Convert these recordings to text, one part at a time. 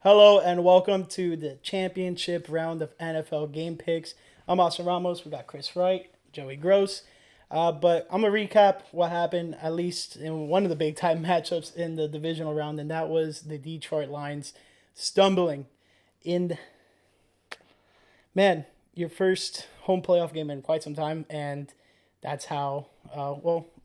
Hello and welcome to the championship round of NFL Game Picks. I'm Austin Ramos. We got Chris Wright, Joey Gross. But I'm going to recap what happened, at least in one of the big time matchups in the divisional round, and that was the Detroit Lions stumbling in, man, your first home playoff game in quite some time. And that's how,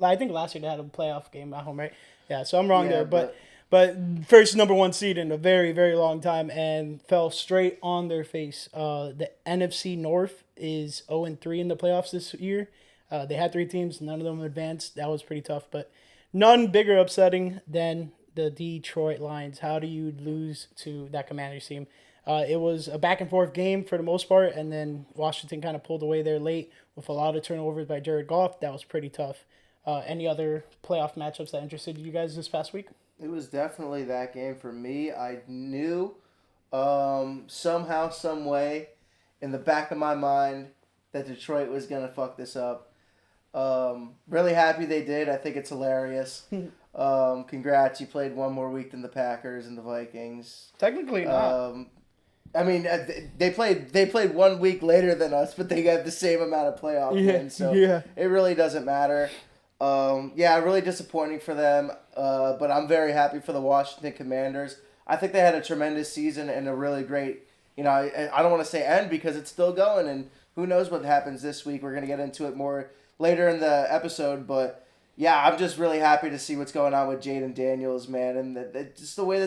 I think last year they had a playoff game at home, right? Yeah, so I'm wrong Yeah, there. But but but first number one seed in a very, very long time and fell straight on their face. The NFC North is 0-3 in the playoffs this year. They had three teams, none of them advanced. That was pretty tough, but none bigger upsetting than the Detroit Lions. How do you lose to that Commanders team? It was a back and forth game for the most part, and then Washington kind of pulled away there late with a lot of turnovers by Jared Goff. That was pretty tough. Any other playoff matchups that interested you guys this past week? it was definitely that game for me. I knew somehow, some way, in the back of my mind that Detroit was gonna fuck this up. Really happy they did. I think it's hilarious. Congrats, you played one more week than the Packers and the Vikings. Technically not. I mean, they played 1 week later than us, but they got the same amount of playoff wins, so Yeah. it really doesn't matter. Yeah, really disappointing for them, but I'm very happy for the Washington Commanders. I think they had a tremendous season and a really great, I don't want to say end because it's still going, and who knows what happens this week. We're going to get into it more later in the episode, but yeah, I'm just really happy to see what's going on with Jaden Daniels, man, and just the way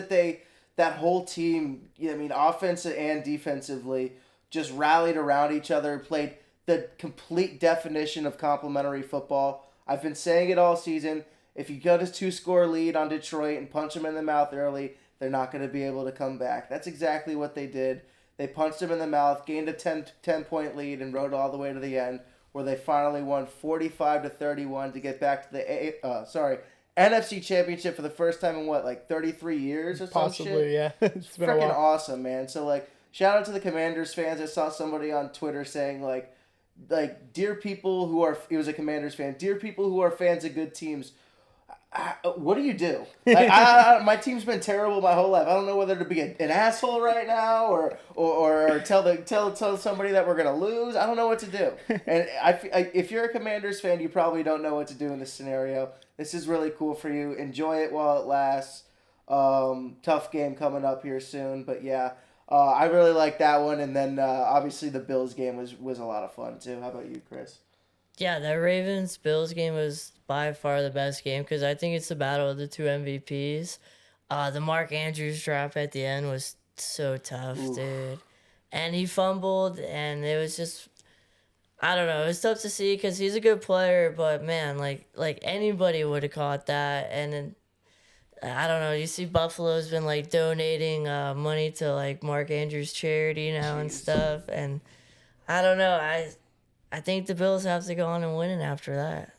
that whole team, offensive and defensively, just rallied around each other, played the complete definition of complementary football. I've been saying it all season. If you get a two-score lead on Detroit and punch them in the mouth early, they're not going to be able to come back. That's exactly what they did. They punched them in the mouth, gained a 10-point lead, and rode all the way to the end, where they finally won 45-31 to get back to the NFC Championship for the first time in like 33 years or some shit. Possibly, yeah. It's been a Freaking while. awesome, man. So shout out to the Commanders fans. I saw somebody on Twitter saying dear people who are, it was a Commanders fan, dear people who are fans of good teams, what do you do? My team's been terrible my whole life. I don't know whether to be an asshole right now or tell somebody that we're gonna lose. I don't know what to do. And if you're a Commanders fan, you probably don't know what to do in this scenario. This is really cool for you. Enjoy it while it lasts. Tough game coming up here soon, but yeah. I really like that one, and then obviously the Bills game was a lot of fun too. How about you, Chris? Yeah, that Ravens Bills game was by far the best game because I think it's the battle of the two MVPs. The Mark Andrews drop at the end was so tough, Oof. dude. And he fumbled, and it was just, I don't know, it was tough to see because he's a good player, but man, like anybody would have caught that. And then, I don't know, you see Buffalo's been donating money to Mark Andrews charity now and Jeez. stuff, and I don't know, I think the Bills have to go on and win it after that.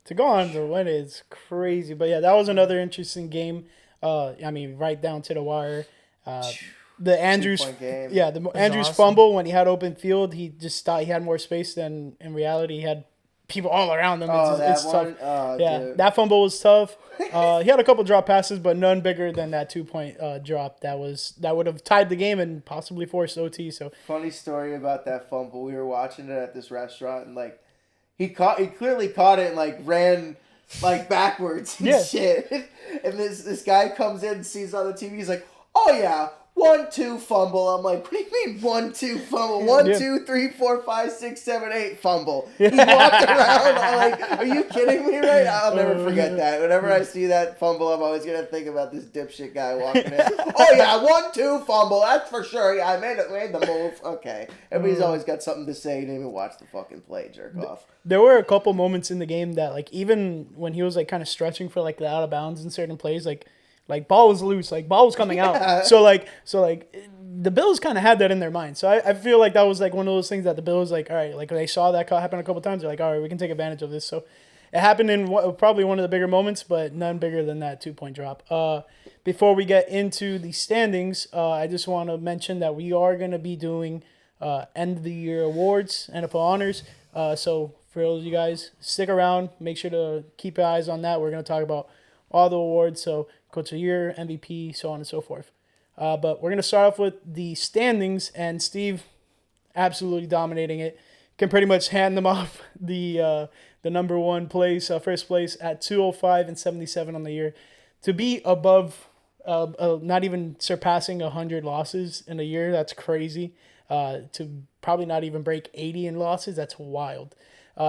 To go on to win is crazy. But yeah, that was another interesting game. Right down to the wire. The Andrews, 2-point game. yeah, the Andrews awesome. fumble when he had open field, he just thought he had more space than in reality he had people all around him. It's one? tough. Oh, Yeah, dude. that fumble was tough. He had a couple drop passes, but none bigger than that 2-point drop. That would have tied the game and possibly forced OT. So Funny story about that fumble. We were watching it at this restaurant, and he clearly caught it and ran backwards and Yeah. shit. And this guy comes in and sees on the TV. He's like, "Oh yeah, 1-2 fumble." I'm like, "What do you mean 1-2 fumble? One, Yeah. 2, 3, 4, 5, 6, 7, 8 fumble." He walked around. I'm like, "Are you kidding me?" Right? I'll never forget that. Whenever I see that fumble, I'm always gonna think about this dipshit guy walking in. "Oh yeah, 1-2 fumble. That's for sure. Yeah, I made the move." Okay. Everybody's always got something to say. You didn't even watch the fucking play, jerk off. there were a couple moments in the game that even when he was kind of stretching for the out of bounds in certain plays, ball was loose, ball was coming Yeah. out. So the Bills kind of had that in their mind. So I feel like that was one of those things that the Bills all right, they saw that happen a couple times. They're like, all right, we can take advantage of this. So it happened in probably one of the bigger moments, but none bigger than that 2-point drop. Before we get into the standings, I just want to mention that we are going to be doing end of the year awards, NFL honors. So for those of you guys, stick around. Make sure to keep your eyes on that. We're going to talk about all the awards. So Coach of the Year, MVP, so on and so forth. But we're going to start off with the standings, and Steve absolutely dominating it. Can pretty much hand them off the number one place, first place at 205 and 77 on the year. To be above, not even surpassing 100 losses in a year, that's crazy. To probably not even break 80 in losses, that's wild.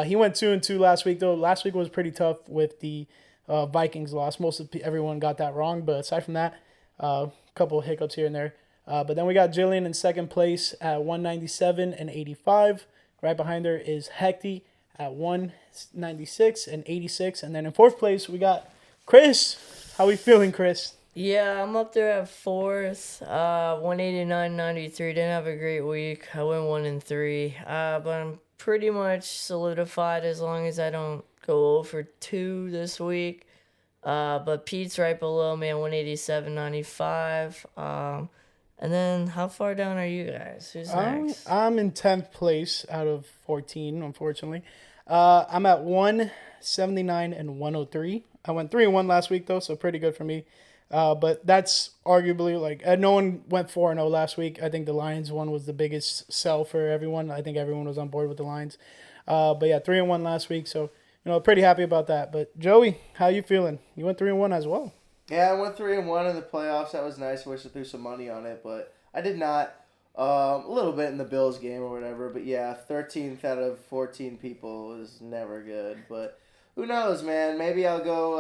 He went 2-2 last week, though. Last week was pretty tough with the Vikings loss. Most of everyone got that wrong, but aside from that, a couple of hiccups here and there. But then we got Jillian in second place at 197 and 85. Right behind her is Hecty at 196 and 86. And then in fourth place, we got Chris. How we feeling, Chris? Yeah, I'm up there at fourth. 189.93. Didn't have a great week. I went 1-3. But I'm pretty much solidified as long as I don't go over 2 this week. But Pete's right below me at 187.95. And then how far down are you guys? Who's next? I'm in 10th place out of 14, unfortunately. I'm at 179 and 103. I went 3-1 last week, though, so pretty good for me. But that's arguably, like, no one went 4-0 last week. I think the Lions one was the biggest sell for everyone. I think everyone was on board with the Lions. But yeah, 3-1 last week, so, pretty happy about that. But Joey, how you feeling? You went 3-1 as well. Yeah, I went 3-1 in the playoffs. That was nice. I wish I threw some money on it, but I did not. A little bit in the Bills game or whatever, but yeah, 13th out of 14 people is never good. But who knows, man? Maybe I'll go.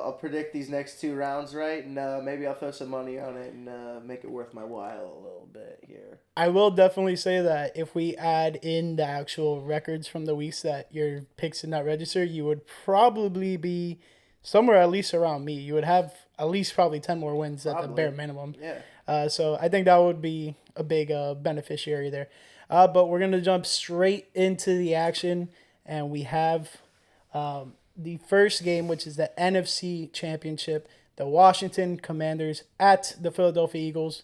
I'll predict these next 2 rounds right, and maybe I'll throw some money on it and make it worth my while a little bit here. I will definitely say that if we add in the actual records from the weeks that your picks did not register, you would probably be somewhere at least around me. You would have at least probably 10 more wins at the bare minimum. Yeah. So I think that would be a big beneficiary there. But we're going to jump straight into the action, and we have the first game, which is the NFC Championship, the Washington Commanders at the Philadelphia Eagles.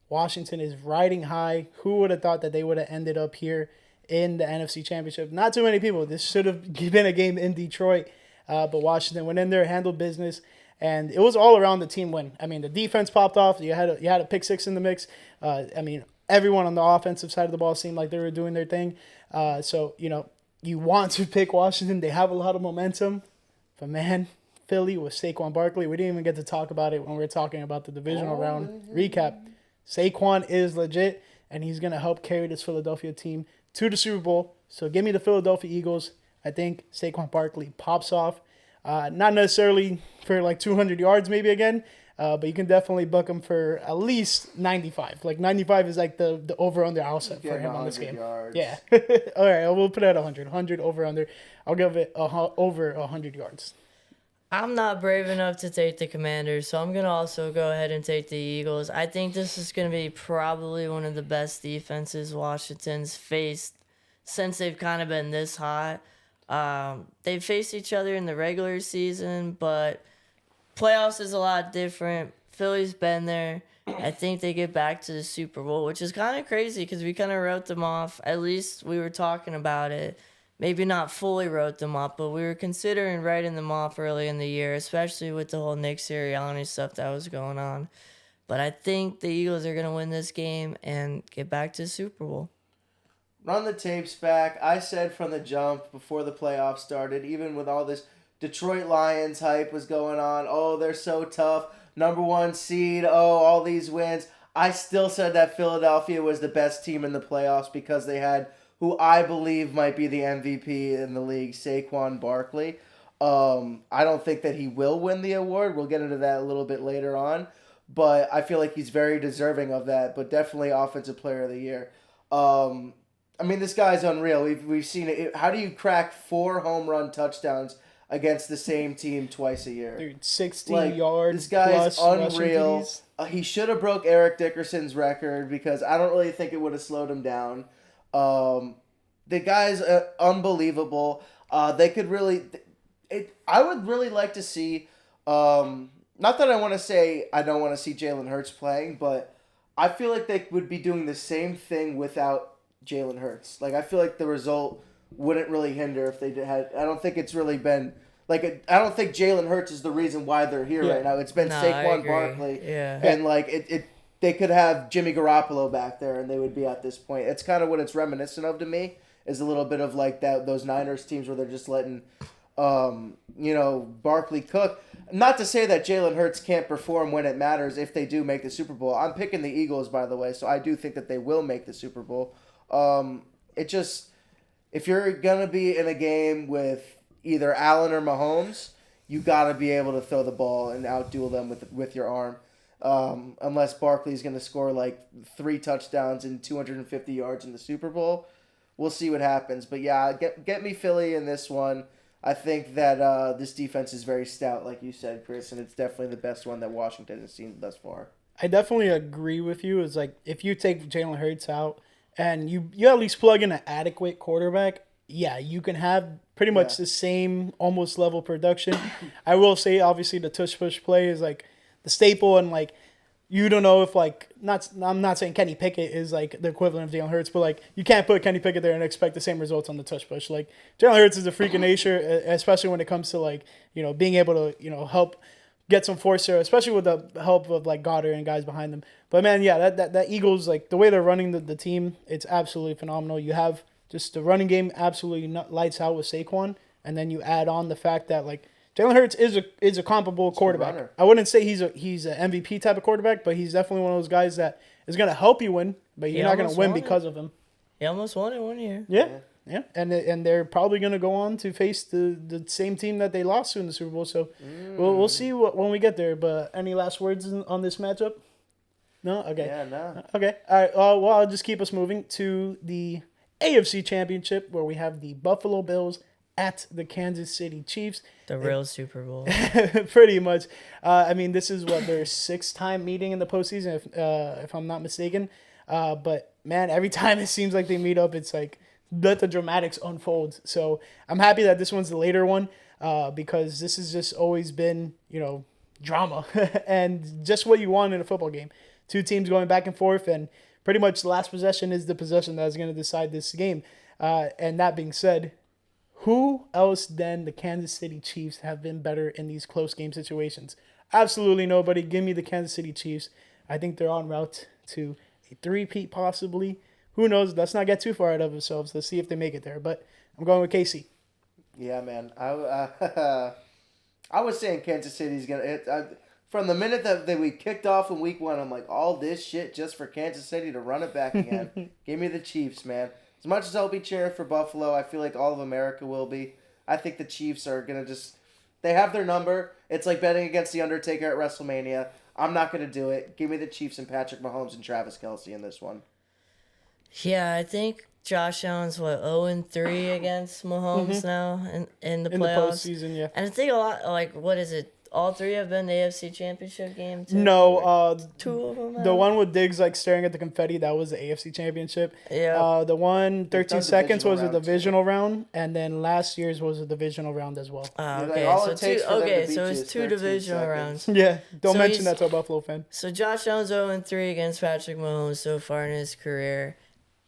Washington is riding high. Who would have thought that they would have ended up here in the NFC Championship? Not too many people. This should have been a game in Detroit. But Washington went in there, handled business, and it was all around the team win. I mean, the defense popped off. You had a pick six in the mix. Everyone on the offensive side of the ball seemed like they were doing their thing. So you want to pick Washington. They have a lot of momentum. But, man, Philly with Saquon Barkley. We didn't even get to talk about it when we were talking about the divisional round recap. Saquon is legit, and he's going to help carry this Philadelphia team to the Super Bowl. So give me the Philadelphia Eagles. I think Saquon Barkley pops off. Not necessarily for like 200 yards maybe again, but you can definitely book him for at least 95. Like 95 is like the over-under I'll set for him on this game. Yards. Yeah. All right, we'll put it at 100. 100 over-under. I'll give it over 100 yards. I'm not brave enough to take the Commanders, so I'm going to also go ahead and take the Eagles. I think this is going to be probably one of the best defenses Washington's faced since they've kind of been this hot. They faced each other in the regular season, but playoffs is a lot different. Philly's been there. I think they get back to the Super Bowl, which is kind of crazy because we kind of wrote them off. At least we were talking about it. Maybe not fully wrote them off, but we were considering writing them off early in the year, especially with the whole Nick Sirianni stuff that was going on. But I think the Eagles are going to win this game and get back to the Super Bowl. Run the tapes back. I said from the jump before the playoffs started, even with all this Detroit Lions hype was going on. Oh, they're so tough. Number 1 seed. Oh, all these wins. I still said that Philadelphia was the best team in the playoffs because they had who I believe might be the MVP in the league, Saquon Barkley. I don't think that he will win the award. We'll get into that a little bit later on. But I feel like he's very deserving of that, but definitely Offensive Player of the Year. This guy's unreal. We've seen it. How do you crack 4 home run touchdowns against the same team twice a year? Dude, 60 yards. This guy's unreal. He should have broke Eric Dickerson's record because I don't really think it would have slowed him down. The guy's unbelievable. They could really... I would really like to see... not that I want to say I don't want to see Jalen Hurts playing, but I feel like they would be doing the same thing without Jalen Hurts. Like, I feel like the result wouldn't really hinder if they had... I don't think it's really been... I don't think Jalen Hurts is the reason why they're here right now. It's been Saquon Barkley. Yeah. And, they could have Jimmy Garoppolo back there and they would be at this point. It's kind of what it's reminiscent of to me, is a little bit of like those Niners teams where they're just letting Barkley cook. Not to say that Jalen Hurts can't perform when it matters if they do make the Super Bowl. I'm picking the Eagles, by the way, so I do think that they will make the Super Bowl. If you're going to be in a game with either Allen or Mahomes, you got to be able to throw the ball and outduel them with your arm. Unless Barkley's going to score like 3 touchdowns and 250 yards in the Super Bowl. We'll see what happens. But yeah, get me Philly in this one. I think that this defense is very stout, like you said, Chris, and it's definitely the best one that Washington has seen thus far. I definitely agree with you. It's like if you take Jalen Hurts out and you at least plug in an adequate quarterback, yeah, you can have pretty much the same almost level production. I will say, obviously, the tush push play is like the staple, and like you don't know if I'm not saying Kenny Pickett is like the equivalent of Jalen Hurts, but like you can't put Kenny Pickett there and expect the same results on the tush push. Like Jalen Hurts is a freak of nature, especially when it comes to like being able to help get some force there, especially with the help of like Goddard and guys behind them. But man, yeah, that Eagles, like the way they're running the team, it's absolutely phenomenal. You have just the running game absolutely lights out with Saquon, and then you add on the fact that like Jalen Hurts is a comparable quarterback. I wouldn't say he's an MVP type of quarterback, but he's definitely one of those guys that is going to help you win, but you're not going to win because of him. He almost won it 1 year. Yeah. And they're probably going to go on to face the same team that they lost to in the Super Bowl. So we'll see when we get there. But any last words on this matchup? No? Okay. Yeah, no. Okay. All right. Well, I'll just keep us moving to the AFC Championship, where we have the Buffalo Bills at the Kansas City Chiefs. The real Super Bowl. Pretty much. I mean, this is their 6th time meeting in the postseason, if I'm not mistaken. But, man, every time it seems like they meet up, it's like let the dramatics unfold. So I'm happy that this one's the later one because this has just always been, drama and just what you want in a football game. 2 teams going back and forth, and pretty much the last possession is the possession that is going to decide this game. And that being said, who else than the Kansas City Chiefs have been better in these close game situations? Absolutely nobody. Give me the Kansas City Chiefs. I think they're en route to a 3-peat possibly. Who knows? Let's not get too far out of ourselves. Let's see if they make it there. But I'm going with KC. Yeah, man. I was saying Kansas City's going to... From the minute that we kicked off in week 1, I'm like, all this shit just for Kansas City to run it back again. Give me the Chiefs, man. As much as I'll be cheering for Buffalo, I feel like all of America will be. I think the Chiefs are going to just... They have their number. It's like betting against The Undertaker at WrestleMania. I'm not going to do it. Give me the Chiefs and Patrick Mahomes and Travis Kelce in this one. Yeah, I think Josh Allen's 0-3 against Mahomes now in the playoffs. In the postseason, yeah. And I think a lot, like, what is it? All 3 have been the AFC Championship game too? No, 2 of them. The one with Diggs like staring at the confetti, that was the AFC Championship. Yeah. The one 13 seconds was a round, divisional round, and then last year's was a divisional round as well. Okay, all so it takes for them to beat so you it's is 2 13 divisional seconds. rounds. Yeah, don't So mention he's- that to a Buffalo fan. So Josh Allen's 0-3 against Patrick Mahomes so far in his career.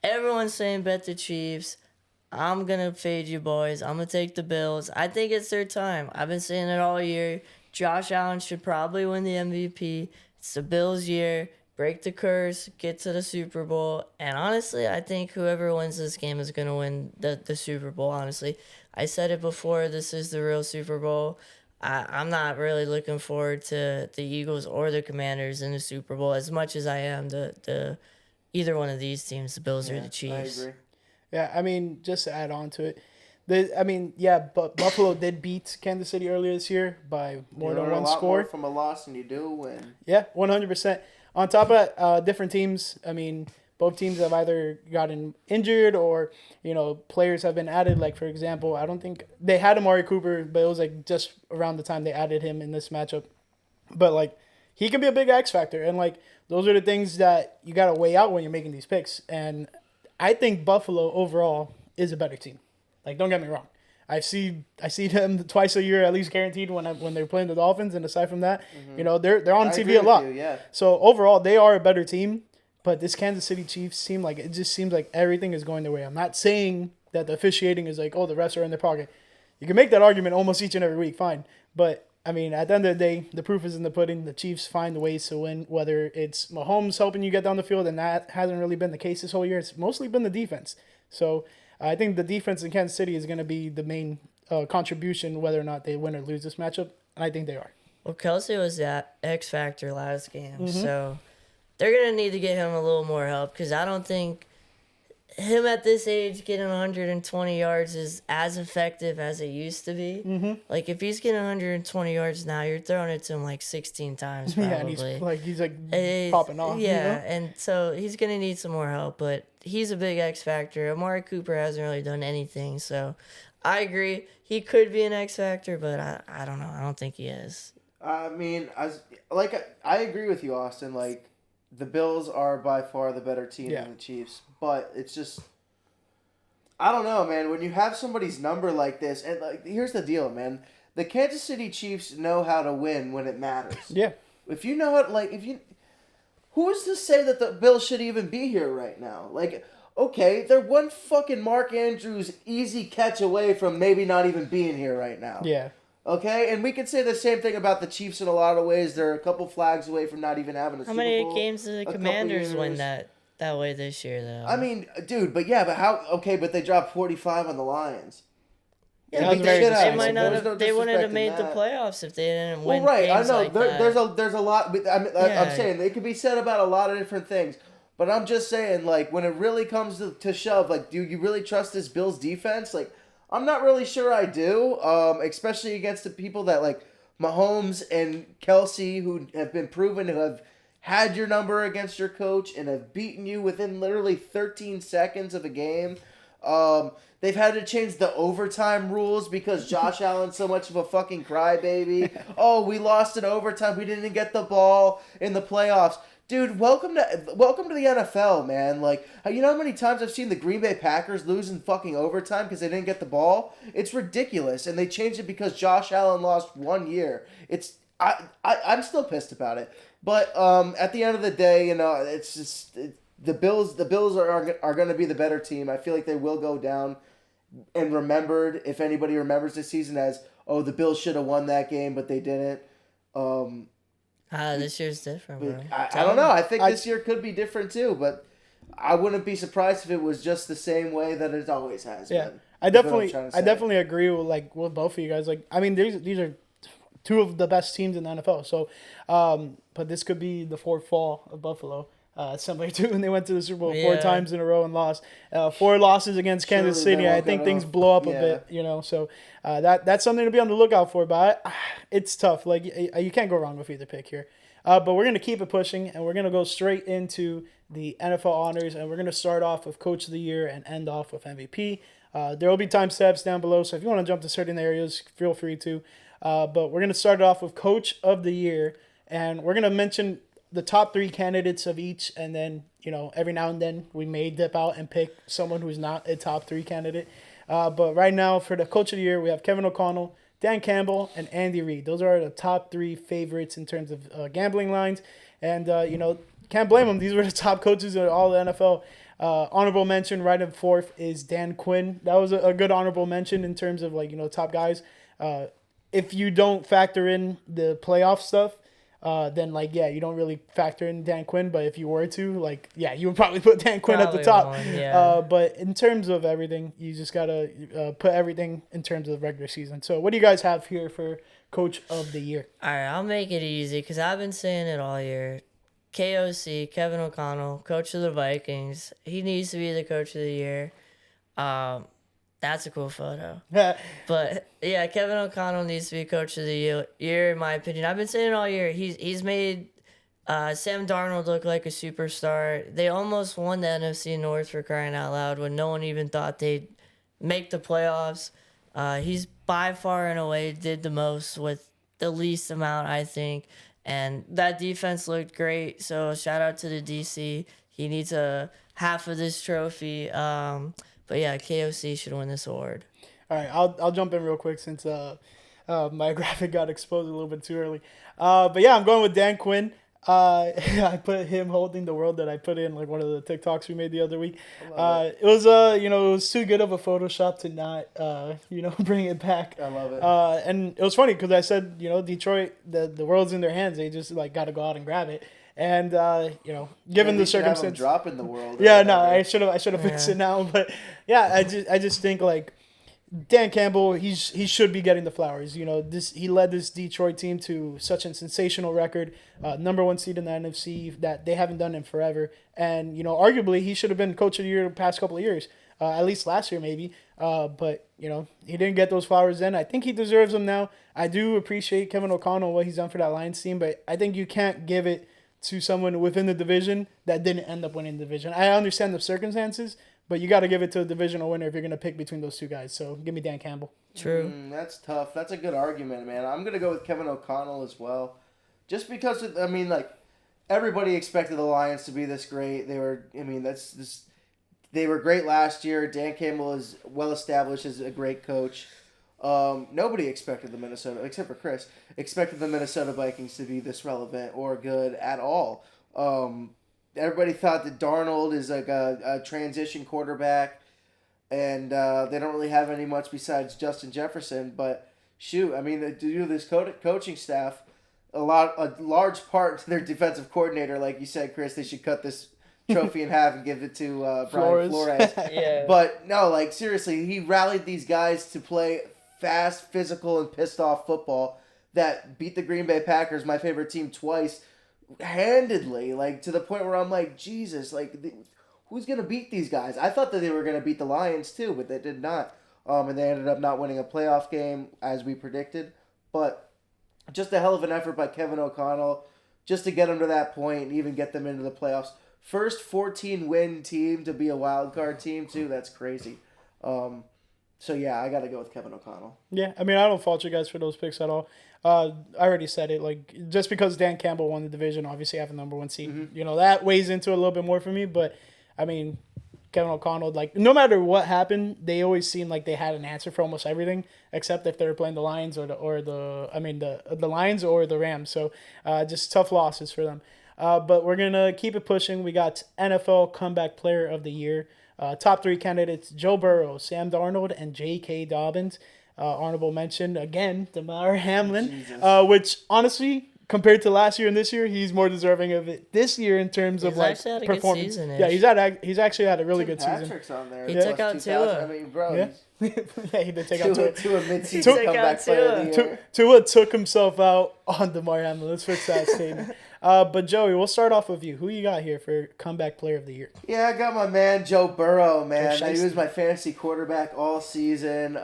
Everyone's saying bet the Chiefs. I'm going to fade you boys. I'm going to take the Bills. I think it's their time. I've been saying it all year. Josh Allen should probably win the MVP. It's the Bills' year. Break the curse. Get to the Super Bowl. And honestly, I think whoever wins this game is going to win the Super Bowl, honestly. I said it before. This is the real Super Bowl. I'm not really looking forward to the Eagles or the Commanders in the Super Bowl as much as I am the either one of these teams, the Bills or the Chiefs. I agree. Yeah, I mean, just to add on to it, but Buffalo did beat Kansas City earlier this year by more than one score. More from a loss than you do a win. Yeah, 100%. On top of that, different teams, I mean, both teams have either gotten injured or, players have been added. Like, for example, I don't think they had Amari Cooper, but it was like just around the time they added him in this matchup. But, like, he can be a big X factor. And, like, those are the things that you got to weigh out when you're making these picks. And I think Buffalo overall is a better team. Like, don't get me wrong. I see them twice a year, at least guaranteed, when they're playing the Dolphins. And aside from that, they're on TV a lot. Yeah. So overall, they are a better team. But this Kansas City Chiefs seems like everything is going their way. I'm not saying that the officiating is like, oh, the refs are in their pocket. You can make that argument almost each and every week, fine. But I mean, at the end of the day, the proof is in the pudding. The Chiefs find ways to win, whether it's Mahomes helping you get down the field, and that hasn't really been the case this whole year. It's mostly been the defense. So I think the defense in Kansas City is going to be the main contribution, whether or not they win or lose this matchup. And I think they are. Well, Kelsey was that X factor last game, so they're gonna need to get him a little more help because I don't think him at this age getting 120 yards is as effective as it used to be. Like if he's getting 120 yards now, you're throwing it to him like 16 times probably. Yeah, and he's popping off. Yeah, and so he's gonna need some more help, but he's a big X factor. Amari Cooper hasn't really done anything, so I agree he could be an X factor, but I don't know. I don't think he is. I mean, I agree with you, Austin. Like, the Bills are by far the better team than the Chiefs, but it's just, I don't know, man. When you have somebody's number like this, and like, here's the deal, man. The Kansas City Chiefs know how to win when it matters. Yeah. If you know how, who's to say that the Bills should even be here right now? Like, okay, they're one fucking Mark Andrews easy catch away from maybe not even being here right now. Yeah. Okay, and we can say the same thing about the Chiefs in a lot of ways. They're a couple flags away from not even having a Super Bowl. How many games did the Commanders win that way this year, though? I mean, dude, but how? Okay, but they dropped 45 on the Lions. Yeah, they might not have. They wouldn't have made the playoffs if they didn't win. Well, right, games I know. like that. There's a lot. I'm saying it could be said about a lot of different things. But I'm just saying, like, when it really comes to shove, like, do you really trust this Bills defense? Like, I'm not really sure I do, especially against the people that, like, Mahomes and Kelsey, who have been proven to have had your number against your coach and have beaten you within literally 13 seconds of a game. They've had to change the overtime rules because Josh Allen's so much of a fucking crybaby. Oh, we lost in overtime. We didn't get the ball in the playoffs. Dude, welcome to the NFL, man. Like, you know how many times I've seen the Green Bay Packers lose in fucking overtime because they didn't get the ball? It's ridiculous, and they changed it because Josh Allen lost 1 year. I'm still pissed about it, but at the end of the day, you know, it's just the Bills. The Bills are going to be the better team. I feel like they will go down and remembered, if anybody remembers this season, as, oh, the Bills should have won that game, but they didn't. This year's different, bro. I don't know. I think this year could be different too, but I wouldn't be surprised if it was just the same way that it always has been. I definitely agree with both of you guys. Like, I mean, these are two of the best teams in the NFL. So, but this could be the fourth fall of Buffalo. Similar to when they went to the Super Bowl 4 times in a row and lost. 4 losses against Kansas City. I think things blow up a bit, you know. So that's something to be on the lookout for. But it's tough. Like, you can't go wrong with either pick here. But we're going to keep it pushing, and we're going to go straight into the NFL honors. And we're going to start off with Coach of the Year and end off with MVP. There will be time steps down below, so if you want to jump to certain areas, feel free to. But we're going to start it off with Coach of the Year, and we're going to mention the top 3 candidates of each, and then, you know, every now and then we may dip out and pick someone who's not a top 3 candidate. But right now, for the Coach of the Year, we have Kevin O'Connell, Dan Campbell, and Andy Reid. Those are the top 3 favorites in terms of gambling lines. And, you know, can't blame them. These were the top coaches of all the NFL. Honorable mention right in 4th is Dan Quinn. That was a good honorable mention in terms of, like, you know, top guys. If you don't factor in the playoff stuff, then, like, you don't really factor in Dan Quinn. But if you were to, like, you would probably put Dan Quinn at the top. But in terms of everything, you just got to put everything in terms of the regular season. So what do you guys have here for Coach of the Year? All right, I'll make it easy because I've been saying it all year. KOC, Kevin O'Connell, coach of the Vikings. He needs to be the Coach of the Year. That's a cool photo. But, yeah, Kevin O'Connell needs to be Coach of the Year, in my opinion. I've been saying it all year. He's made Sam Darnold look like a superstar. They almost won the NFC North, for crying out loud, when no one even thought they'd make the playoffs. He's by far and away did the most with the least amount, I think. And that defense looked great. So shout out to the DC. He needs a half of this trophy. But yeah, KOC should win this award. All right, I'll jump in real quick since my graphic got exposed a little bit too early. But yeah, I'm going with Dan Quinn. I put him holding the world that I put in like one of the TikToks we made the other week. love It was it was too good of a Photoshop to not bring it back. I love it. And it was funny because I said Detroit, the world's in their hands. They just like got to go out and grab it. And given the circumstance, drop in the world. yeah, no, I should have fixed it now. But yeah, I just think like Dan Campbell, he should be getting the flowers. He led this Detroit team to such a sensational record, number one seed in the NFC that they haven't done in forever. And arguably he should have been coach of the year the past couple of years, at least last year maybe. But he didn't get those flowers then. I think he deserves them now. I do appreciate Kevin O'Connell what he's done for that Lions team, but I think you can't give it to someone within the division that didn't end up winning the division. I understand the circumstances, but you got to give it to a divisional winner if you're going to pick between those two guys. So give me Dan Campbell. True. That's tough. That's a good argument, man. I'm going to go with Kevin O'Connell as well. Just because, everybody expected the Lions to be this great. They were, they were great last year. Dan Campbell is well established as a great coach. Nobody expected the Minnesota, except for Chris, expected the Minnesota Vikings to be this relevant or good at all. Everybody thought that Darnold is like a transition quarterback, and they don't really have any much besides Justin Jefferson. But shoot, this coaching staff, a large part to their defensive coordinator, like you said, Chris, they should cut this trophy in half and give it to Brian Flores. Yeah. But no, seriously, he rallied these guys to play fast, physical, and pissed off football that beat the Green Bay Packers, my favorite team, twice, handedly, to the point where I'm like, Jesus, who's going to beat these guys? I thought that they were going to beat the Lions too, but they did not. And they ended up not winning a playoff game as we predicted. But just a hell of an effort by Kevin O'Connell just to get them to that point and even get them into the playoffs. First 14-win team to be a wild card team too. That's crazy. So, yeah, I got to go with Kevin O'Connell. Yeah, I don't fault you guys for those picks at all. I already said it. Just because Dan Campbell won the division, obviously have a number one seed. Mm-hmm. That weighs into it a little bit more for me. But, Kevin O'Connell, no matter what happened, they always seemed like they had an answer for almost everything, except if they were playing the Lions the Lions or the Rams. So, just tough losses for them. But we're going to keep it pushing. We got NFL Comeback Player of the Year. Top three candidates: Joe Burrow, Sam Darnold, and J.K. Dobbins. Honorable mention, again, Damar Hamlin, which, honestly, compared to last year and this year, he's more deserving of it this year in terms of performance. Yeah, he's actually had a really good season. Patrick's on there. He took out Tua. Yeah. Yeah, he did take out Tua. Tua mid-season comeback player of the year. Tua took himself out on Damar Hamlin. Let's fix that statement. But Joey, we'll start off with you. Who you got here for Comeback Player of the Year? Yeah, I got my man Joe Burrow, man. He was my fantasy quarterback all season.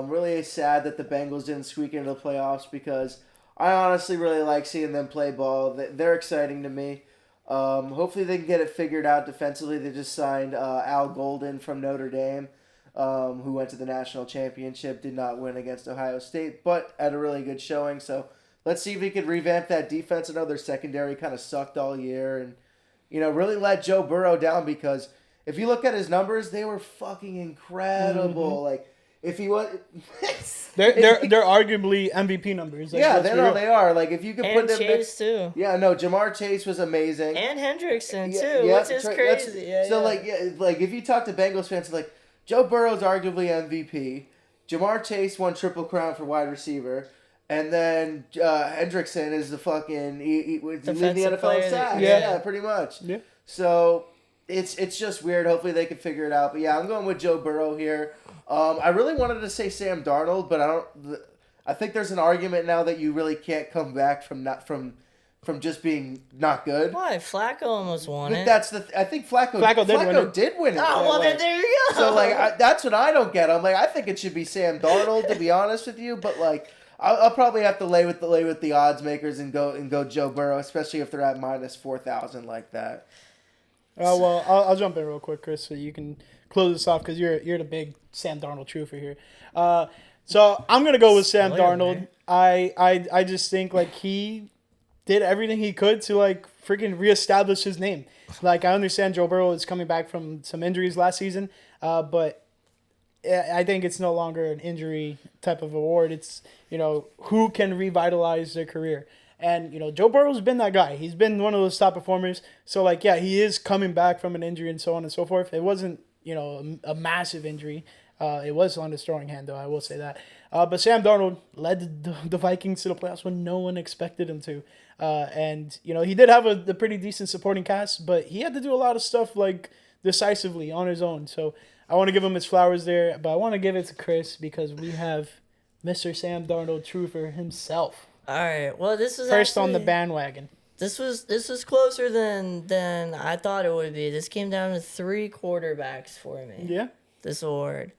Really sad that the Bengals didn't squeak into the playoffs because I honestly really like seeing them play ball. They're exciting to me. Hopefully they can get it figured out defensively. They just signed Al Golden from Notre Dame, who went to the national championship, did not win against Ohio State, but had a really good showing. So let's see if he can revamp that defense. I know their secondary kind of sucked all year and, really let Joe Burrow down because if you look at his numbers, they were fucking incredible. Mm-hmm. If he was... they're arguably MVP numbers. They are. If you could and put them... Chase, too. Yeah, no, Jamar Chase was amazing. And Hendrickson, too, which is crazy. If you talk to Bengals fans, Joe Burrow's arguably MVP. Jamar Chase won Triple Crown for wide receiver. And then Hendrickson is the fucking he lead the NFL in sacks. Yeah, pretty much. Yeah. So it's just weird. Hopefully they can figure it out. But yeah, I'm going with Joe Burrow here. I really wanted to say Sam Darnold, but I think there's an argument now that you really can't come back from just being not good. Why? Flacco almost won it. I think Flacco did win it. Oh, well, then there you go. So that's what I don't get. I'm I think it should be Sam Darnold, to be honest with you, but I'll probably have to lay with the odds makers and go Joe Burrow, especially if they're at minus 4,000 like that. Well, I'll jump in real quick, Chris, so you can close this off because you're the big Sam Darnold truther here. So I'm gonna go with Sam Darnold. I just think he did everything he could to freaking reestablish his name. I understand Joe Burrow is coming back from some injuries last season, but I think it's no longer an injury type of award. It's who can revitalize their career. And, Joe Burrow's been that guy. He's been one of those top performers. So, like, yeah, he is coming back from an injury and so on and so forth. It wasn't, a massive injury. It was on his throwing hand, though, I will say that. But Sam Darnold led the Vikings to the playoffs when no one expected him to. And, he did have a pretty decent supporting cast, but he had to do a lot of stuff, like, decisively on his own. So I want to give him his flowers there, but I want to give it to Chris because we have Mr. Sam Darnold Truther himself. All right. Well, this was First actually, on the bandwagon. This was closer than I thought it would be. This came down to 3 quarterbacks for me. Yeah. This award.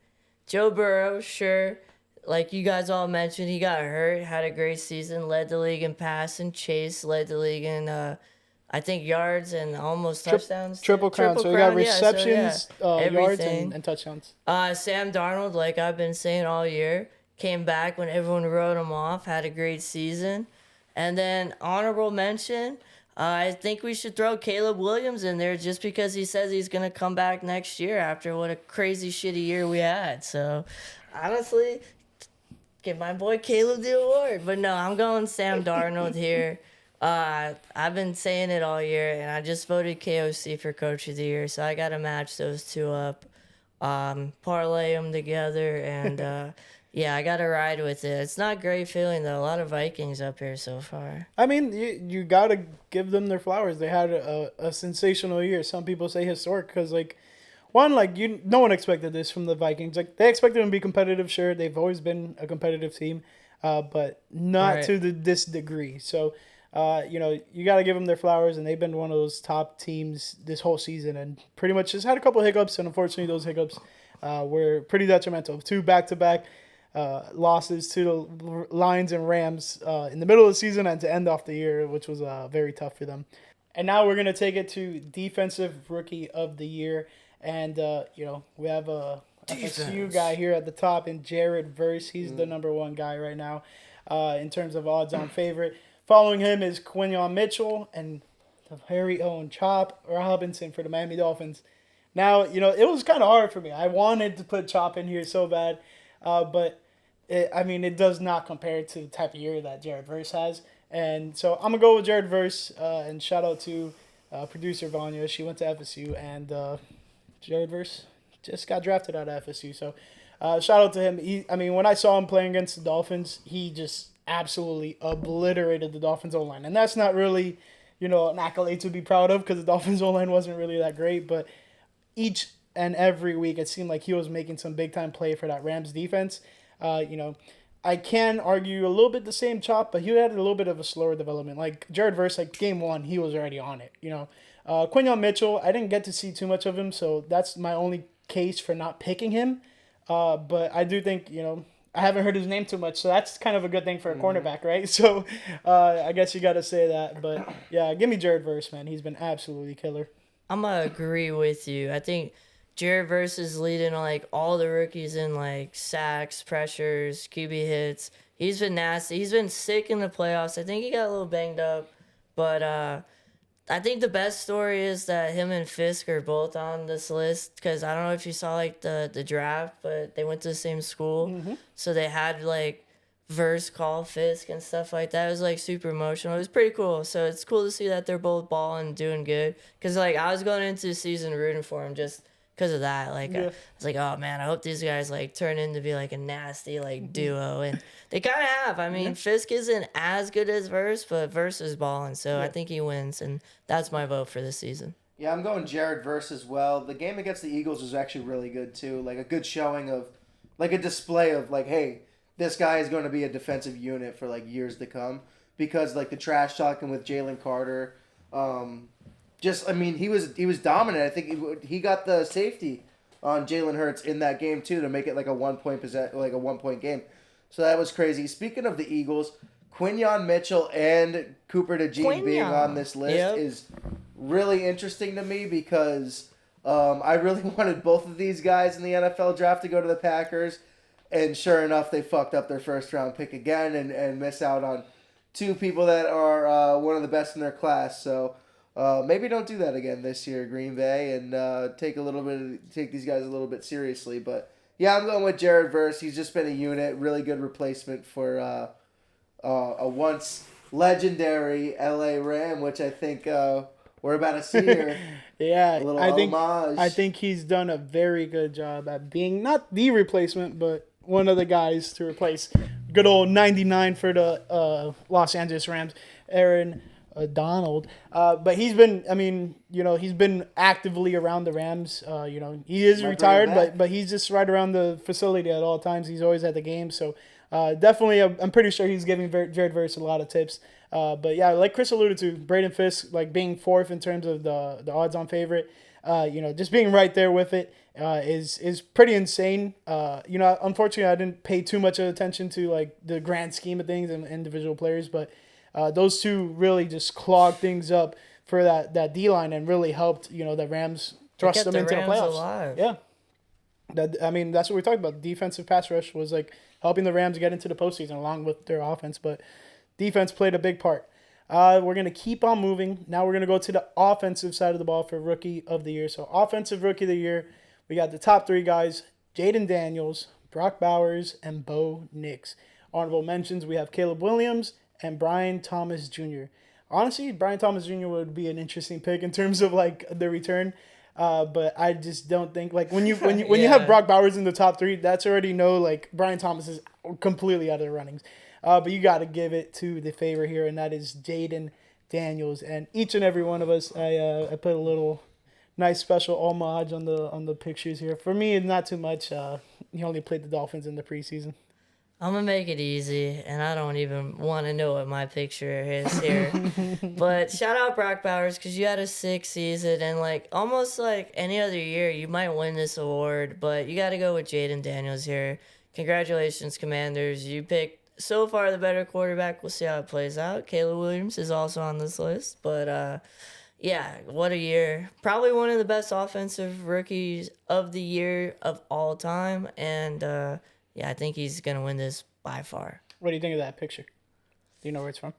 Joe Burrow, sure. Like you guys all mentioned, he got hurt, had a great season, led the league in passing. Chase led the league in, I think, yards and almost touchdowns. Triple crown. So we got receptions, yards, everything. and touchdowns. Sam Darnold, like I've been saying all year, came back when everyone wrote him off, had a great season. And then honorable mention, I think we should throw Caleb Williams in there just because he says he's going to come back next year after what a crazy shitty year we had. So, honestly, give my boy Caleb the award. But no, I'm going Sam Darnold here. I've been saying it all year, and I just voted KOC for Coach of the Year, so I got to match those two up, parlay them together, and yeah, I got to ride with it. It's not a great feeling, though. A lot of Vikings up here so far. I mean, you got to give them their flowers. They had a sensational year. Some people say historic because, like, no one expected this from the Vikings. Like, they expected them to be competitive, sure. They've always been a competitive team, but not to this degree. So, you got to give them their flowers, and they've been one of those top teams this whole season and pretty much just had a couple of hiccups, and unfortunately those hiccups were pretty detrimental. 2 back-to-back losses to the Lions and Rams in the middle of the season and to end off the year, which was very tough for them. And now we're going to take it to Defensive Rookie of the Year. And, we have a FSU guy here at the top in Jared Verse. He's the number 1 guy right now in terms of odds-on favorite. Following him is Quinyon Mitchell and the very own Chop Robinson for the Miami Dolphins. Now, it was kind of hard for me. I wanted to put Chop in here so bad, but it does not compare to the type of year that Jared Verse has. And so I'm going to go with Jared Verse, and shout out to producer Vanya. She went to FSU, and Jared Verse just got drafted out of FSU. So shout out to him. When I saw him playing against the Dolphins, he just absolutely obliterated the Dolphins O-line. And that's not really, an accolade to be proud of because the Dolphins O-line wasn't really that great. But each and every week, it seemed like he was making some big-time play for that Rams defense. I can argue a little bit the same Chop, but he had a little bit of a slower development. Like Jared Verse, like game 1, he was already on it. Quinyon Mitchell, I didn't get to see too much of him, so that's my only case for not picking him. But I do think, I haven't heard his name too much, so that's kind of a good thing for a cornerback, right? So I guess you got to say that. But yeah, give me Jared Verse, man. He's been absolutely killer. I'm going to agree with you. I think Jared Verse is leading like all the rookies in like sacks, pressures, QB hits. He's been nasty. He's been sick in the playoffs. I think he got a little banged up, but I think the best story is that him and Fisk are both on this list because I don't know if you saw like the draft, but they went to the same school, so they had like Verse call Fisk and stuff like that. It was like super emotional. It was pretty cool. So it's cool to see that they're both balling and doing good because like I was going into the season rooting for him just because of that. Like I was like, oh man, I hope these guys like turn into be like a nasty like duo, and they kind of have. Fisk isn't as good as Verse, but Verse is balling, so I think he wins, and that's my vote for this season. Yeah, I'm going Jared Verse as well. The game against the Eagles was actually really good too. Like a good showing of, like a display of like, hey, this guy is going to be a defensive unit for like years to come because like the trash talking with Jalen Carter. He was dominant. I think he got the safety on Jalen Hurts in that game too to make it like a 1 point game. So that was crazy. Speaking of the Eagles, Quinyon Mitchell and Cooper DeJean being on this list is really interesting to me because I really wanted both of these guys in the NFL draft to go to the Packers, and sure enough, they fucked up their first round pick again and miss out on 2 people that are one of the best in their class. So. Maybe don't do that again this year, Green Bay, and take these guys a little bit seriously. But yeah, I'm going with Jared Verse. He's just been a unit, really good replacement for a once legendary LA Ram, which I think we're about to see here. Yeah, A little I homage. think he's done a very good job at being not the replacement, but one of the guys to replace good old 99 for the Los Angeles Rams, Aaron Donald. But he's been, I mean, he's been actively around the Rams. He is Might bring him retired, back. but he's just right around the facility at all times. He's always at the game, so definitely, I'm pretty sure he's giving Jared Verse a lot of tips. But yeah, like Chris alluded to, Braden Fisk like being fourth in terms of the odds-on favorite. Just being right there with it is pretty insane. Unfortunately, I didn't pay too much attention to like the grand scheme of things and individual players, but those two really just clogged things up for that D line and really helped the Rams thrust kept them the into Rams the playoffs. alive. Yeah, that's what we talked about. Defensive pass rush was like helping the Rams get into the postseason along with their offense, but defense played a big part. We're going to keep on moving. Now we're going to go to the offensive side of the ball for Rookie of the Year. So offensive Rookie of the Year, we got the top three guys, Jaden Daniels, Brock Bowers, and Bo Nix. Honorable mentions, we have Caleb Williams and Brian Thomas Jr. Honestly, Brian Thomas Jr. would be an interesting pick in terms of like the return. But I just don't think like when you Yeah. have Brock Bowers in the top three, that's already like Brian Thomas is completely out of the runnings. But you got to give it to the favorite here, and that is Jaden Daniels. And each and every one of us, I put a little nice special homage on the pictures here. For me, it's not too much. He only played the Dolphins in the preseason. I'm gonna make it easy, and I don't even want to know what my picture is here. But shout out Brock Bowers because you had a sick season, and like almost like any other year, you might win this award, but you got to go with Jaden Daniels here. Congratulations, Commanders! You picked so far the better quarterback. We'll see how it plays out. Caleb Williams is also on this list, but yeah, what a year! Probably one of the best offensive rookies of the year of all time, and yeah, I think he's gonna win this by far. What do you think of that picture? Do you know where it's from?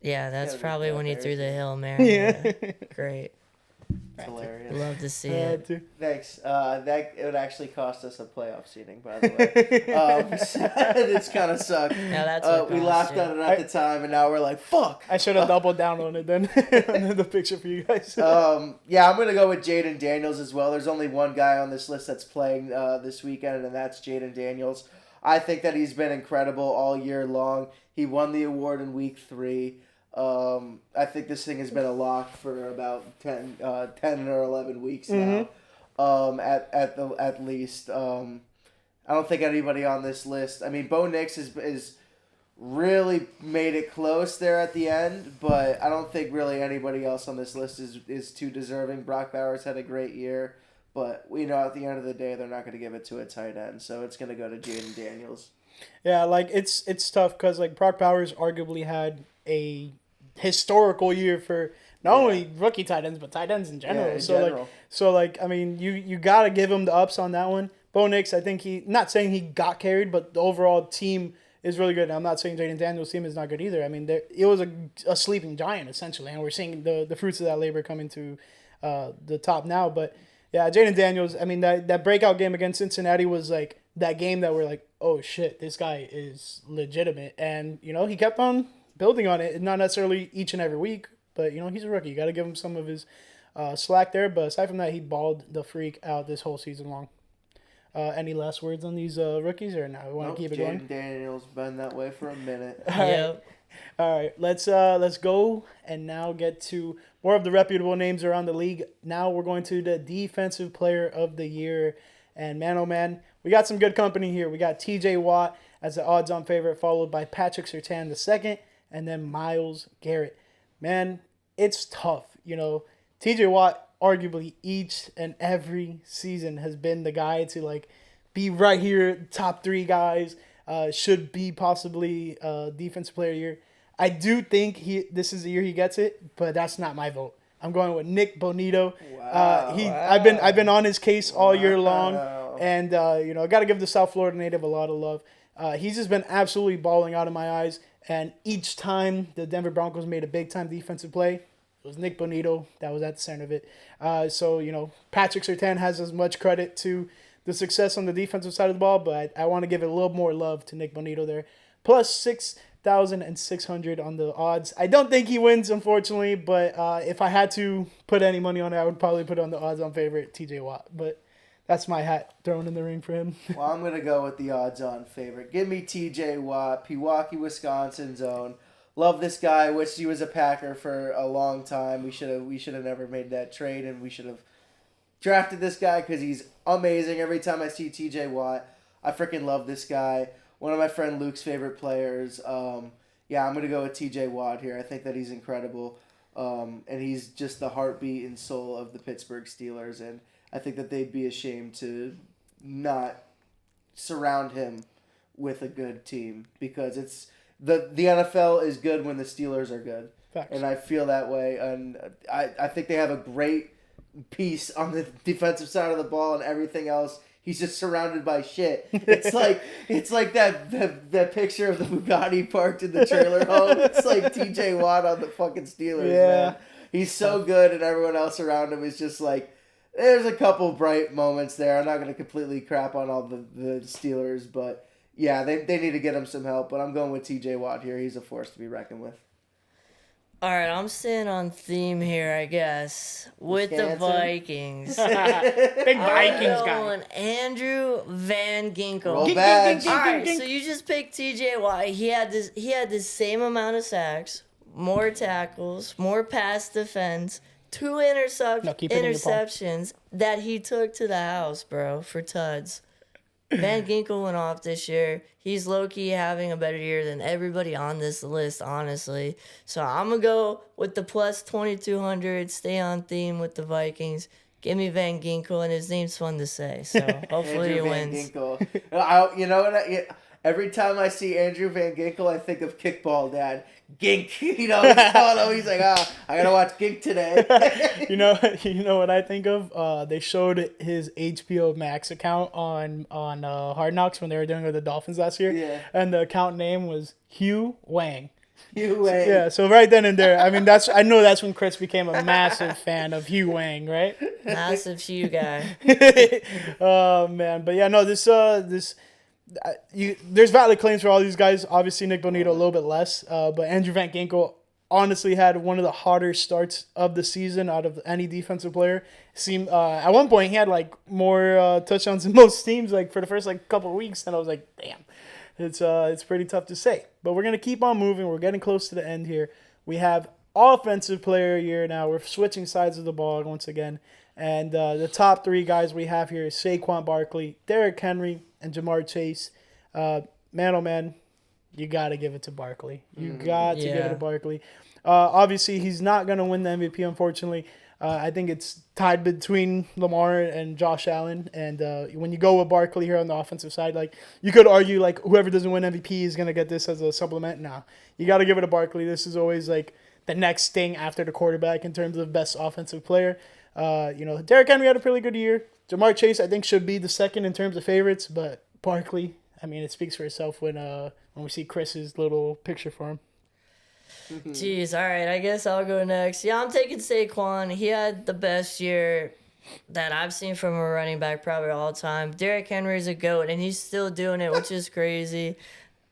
Yeah, that's Yeah, probably the when he Bears threw the game. Hail Mary. Yeah. Great. It's hilarious. Love to see Yeah, it. too. Thanks. That it would actually cost us a playoff seating, by the way. It's kind of sucked. Yeah, that's what We cost laughed you. at it at the time, and now we're like, "Fuck." I should have doubled down on it then. On the picture for you guys. Yeah, I'm gonna go with Jaden Daniels as well. There's only one guy on this list that's playing this weekend, and that's Jaden Daniels. I think that he's been incredible all year long. He won the award in week 3. I think this thing has been a lock for about 10 or 11 weeks now. At least. I don't think anybody on this list. I mean, Bo Nix is really made it close there at the end, but I don't think really anybody else on this list is too deserving. Brock Bowers had a great year, but we know at the end of the day they're not going to give it to a tight end, so it's going to go to Jaden Daniels. Yeah, like it's tough because like Brock Bowers arguably had a historical year for not only rookie tight ends but tight ends in general. Yeah, in general. I mean you gotta give him the ups on that one. Bo Nix, I think he not saying he got carried, but the overall team is really good. And I'm not saying Jaden Daniels' team is not good either. I mean it was a sleeping giant essentially, and we're seeing the fruits of that labor coming to the top now. But yeah, Jaden Daniels, I mean that breakout game against Cincinnati was like that game that we're like, oh shit, this guy is legitimate. And, he kept on building on it. Not necessarily each and every week, but, he's a rookie. You got to give him some of his slack there. But aside from that, he balled the freak out this whole season long. Any last words on these rookies, or now we want to keep it going? Jaden Daniels been that way for a minute. Yep. All right, let's go and now get to more of the reputable names around the league. Now we're going to the Defensive Player of the Year. And man, oh man, we got some good company here. We got TJ Watt as the odds-on favorite, followed by Patrick Surtain II, and then Myles Garrett. Man, it's tough. TJ Watt arguably each and every season has been the guy to like be right here, top 3 guys. Should be possibly Defensive Player of the Year. I do think this is the year he gets it, but that's not my vote. I'm going with Nick Bonito. Wow. I've been on his case all year long, Wow. and I got to give the South Florida native a lot of love. He's just been absolutely balling out of my eyes, and each time the Denver Broncos made a big time defensive play, it was Nick Bonito that was at the center of it. So Patrick Surtain has as much credit to the success on the defensive side of the ball, but I want to give it a little more love to Nick Bonito there. Plus 6 1,600 on the odds. I don't think he wins, unfortunately, but if I had to put any money on it, I would probably put on the odds-on favorite, TJ Watt. But that's my hat thrown in the ring for him. Well, I'm going to go with the odds-on favorite. Give me TJ Watt, Pewaukee, Wisconsin's own. Love this guy. Wish he was a Packer for a long time. We should have never made that trade, and we should have drafted this guy because he's amazing. Every time I see TJ Watt, I freaking love this guy. One of my friend Luke's favorite players. Yeah, I'm going to go with TJ Watt here. I think that he's incredible. And he's just the heartbeat and soul of the Pittsburgh Steelers. And I think that they'd be ashamed to not surround him with a good team because it's the NFL is good when the Steelers are good. Facts. And I feel that way. And I think they have a great piece on the defensive side of the ball and everything else. He's just surrounded by shit. It's like that picture of the Bugatti parked in the trailer home. It's like TJ Watt on the fucking Steelers, man. He's so good, and everyone else around him is just like, there's a couple bright moments there. I'm not going to completely crap on all the Steelers, but yeah, they need to get him some help. But I'm going with TJ Watt here. He's a force to be reckoned with. All right, I'm staying on theme here, I guess, with the Wisconsin? Vikings. Big Vikings I'm guy. going Andrew Van Ginkel. Roll badge. All right, so you just picked TJ Watt. He had the same amount of sacks, more tackles, more pass defense, 2 keep it in your palm. interceptions that he took to the house, bro, for tuds. Van Ginkel went off this year. He's low-key having a better year than everybody on this list, honestly. So I'm going to go with the plus 2,200, stay on theme with the Vikings. Give me Van Ginkel, and his name's fun to say. So hopefully he Andrew Van wins. Ginkel. You know what? Every time I see Andrew Van Ginkel, I think of Kickball Dad. Gink. You know, he's like, I got to watch Gink today. You know what I think of? They showed his HBO Max account on Hard Knocks when they were doing it with the Dolphins last year. Yeah. And the account name was Hugh Wang. You ain't. Yeah, so right then and there, I mean, I know that's when Chris became a massive fan of Hugh Wang, right? Massive Hugh guy. Oh man, but yeah, no, there's valid claims for all these guys. Obviously, Nick Bonito a little bit less, but Andrew Van Ginkel honestly had one of the hotter starts of the season out of any defensive player. Seemed at one point he had like more touchdowns than most teams like for the first like couple of weeks, and I was like, damn, it's pretty tough to say. But we're gonna keep on moving. We're getting close to the end here. We have offensive player year now. We're switching sides of the ball once again, and the top 3 guys we have here is Saquon Barkley, Derrick Henry, and Jamar Chase. Man, oh man, you got to give it to Barkley. You got to give it to Barkley. Obviously, he's not going to win the MVP, unfortunately. I think it's tied between Lamar and Josh Allen. And when you go with Barkley here on the offensive side, like you could argue like whoever doesn't win MVP is going to get this as a supplement. No, you got to give it to Barkley. This is always like the next thing after the quarterback in terms of best offensive player. Derrick Henry had a pretty good year. Jamar Chase, I think, should be the second in terms of favorites, but Barkley, I mean, it speaks for itself when we see Chris's little picture for him. Jeez, all right, I guess I'll go next. Yeah, I'm taking Saquon. He had the best year that I've seen from a running back probably all time. Derrick Henry's a GOAT, and he's still doing it, which is crazy.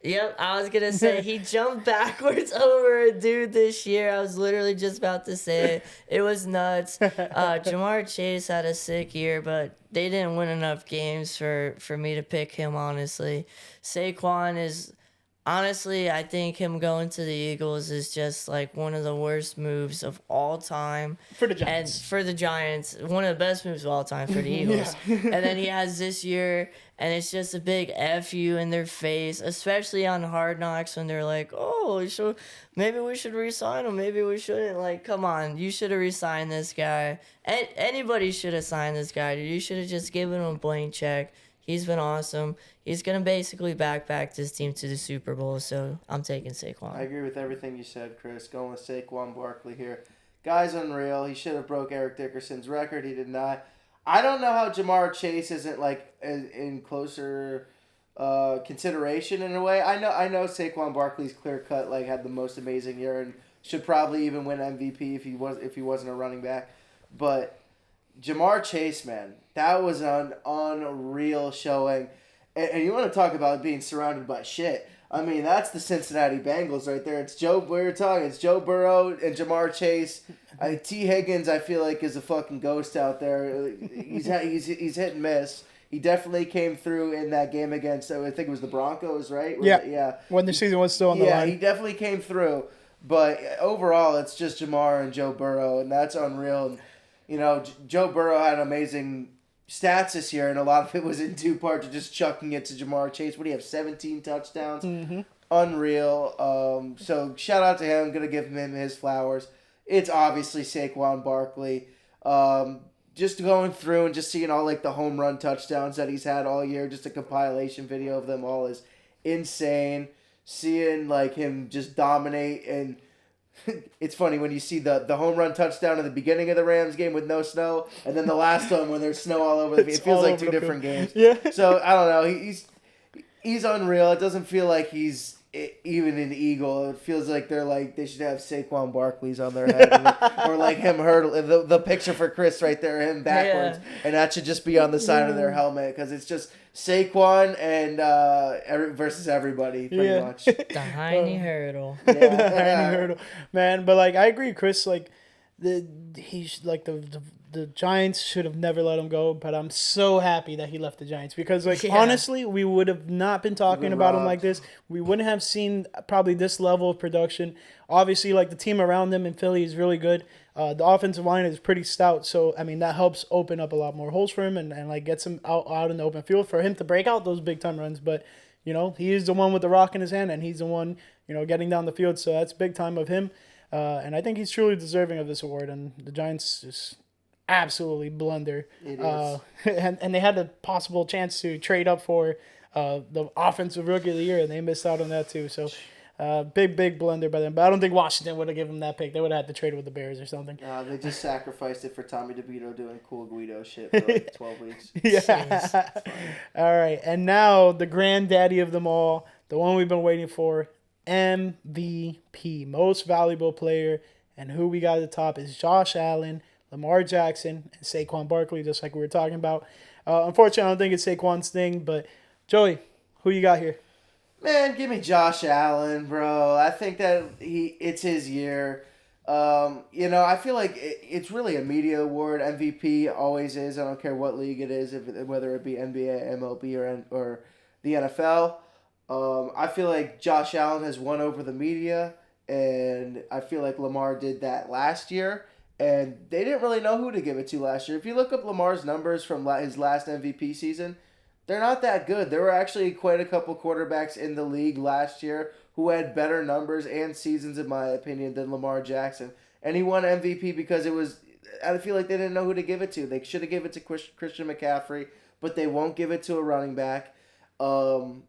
Yep, I was going to say he jumped backwards over a dude this year. I was literally just about to say it. It was nuts. Jamar Chase had a sick year, but they didn't win enough games for me to pick him, honestly. Saquon is... Honestly, I think him going to the Eagles is just like one of the worst moves of all time. For the Giants. And for the Giants, one of the best moves of all time for the Eagles. And then he has this year, and it's just a big F you in their face, especially on Hard Knocks when they're like, oh, so maybe we should re-sign him, maybe we shouldn't. Like, come on, you should have re-signed this guy. Anybody should have signed this guy. You should have just given him a blank check. He's been awesome. He's going to basically backpack this team to the Super Bowl, so I'm taking Saquon. I agree with everything you said, Chris. Going with Saquon Barkley here. Guy's unreal. He should have broke Eric Dickerson's record. He did not. I don't know how Jamar Chase isn't like in closer consideration in a way. I know Saquon Barkley's clear cut like had the most amazing year and should probably even win MVP if he wasn't a running back. But Jamar Chase, man, that was an unreal showing. And you want to talk about being surrounded by shit. I mean, that's the Cincinnati Bengals right there. It's Joe. We were talking. It's Joe Burrow and Jamar Chase. T. Higgins, I feel like, is a fucking ghost out there. He's hit and miss. He definitely came through in that game against, I think it was the Broncos, right? Yeah. When the season was still on the line. Yeah, he definitely came through. But overall, it's just Jamar and Joe Burrow, and that's unreal. And, you know, Joe Burrow had amazing stats this year, and a lot of it was in two parts of just chucking it to Jamar Chase. What do you have, 17 touchdowns? Mm-hmm. Unreal. So shout out to him. I'm going to give him his flowers. It's obviously Saquon Barkley. Just going through and just seeing all like the home run touchdowns that he's had all year, just a compilation video of them all is insane. Seeing like him just dominate, and it's funny when you see the home run touchdown at the beginning of the Rams game with no snow, and then the last one when there's snow all over the field. It feels like two different games. Yeah. So I don't know. He's unreal. It doesn't feel like he's even an Eagle. It feels like they should have Saquon Barkley's on their head, or like him hurdle the picture for Chris right there, him backwards, and that should just be on the side of their helmet because it's just Saquon and versus everybody pretty much. The Heine hurdle. The Heine hurdle, man. But like I agree, Chris. Like the Giants should have never let him go, but I'm so happy that he left the Giants because, like, honestly, we would have not been talking about him like this. We wouldn't have seen probably this level of production. Obviously, like, the team around him in Philly is really good. The offensive line is pretty stout, so, I mean, that helps open up a lot more holes for him and like, gets him out in the open field for him to break out those big-time runs. But, you know, he is the one with the rock in his hand, and he's the one, you know, getting down the field, so that's big time of him. And I think he's truly deserving of this award, and the Giants just absolutely blunder. It is. And they had the possible chance to trade up for the offensive rookie of the year, and they missed out on that too. So big blunder by them. But I don't think Washington would have given them that pick. They would have had to trade with the Bears or something. They just sacrificed it for Tommy DeVito doing cool Guido shit for like 12 weeks. Yeah. All right. And now the granddaddy of them all, the one we've been waiting for, MVP, most valuable player. And who we got at the top is Josh Allen, Lamar Jackson, and Saquon Barkley, just like we were talking about. Unfortunately, I don't think it's Saquon's thing, but Joey, who you got here? Man, give me Josh Allen, bro. I think that it's his year. You know, I feel like it's really a media award. MVP always is. I don't care what league it is, whether it be NBA, MLB, or the NFL. I feel like Josh Allen has won over the media, and I feel like Lamar did that last year. And they didn't really know who to give it to last year. If you look up Lamar's numbers from his last MVP season, they're not that good. There were actually quite a couple quarterbacks in the league last year who had better numbers and seasons, in my opinion, than Lamar Jackson. And he won MVP because I feel like they didn't know who to give it to. They should have given it to Christian McCaffrey, but they won't give it to a running back. And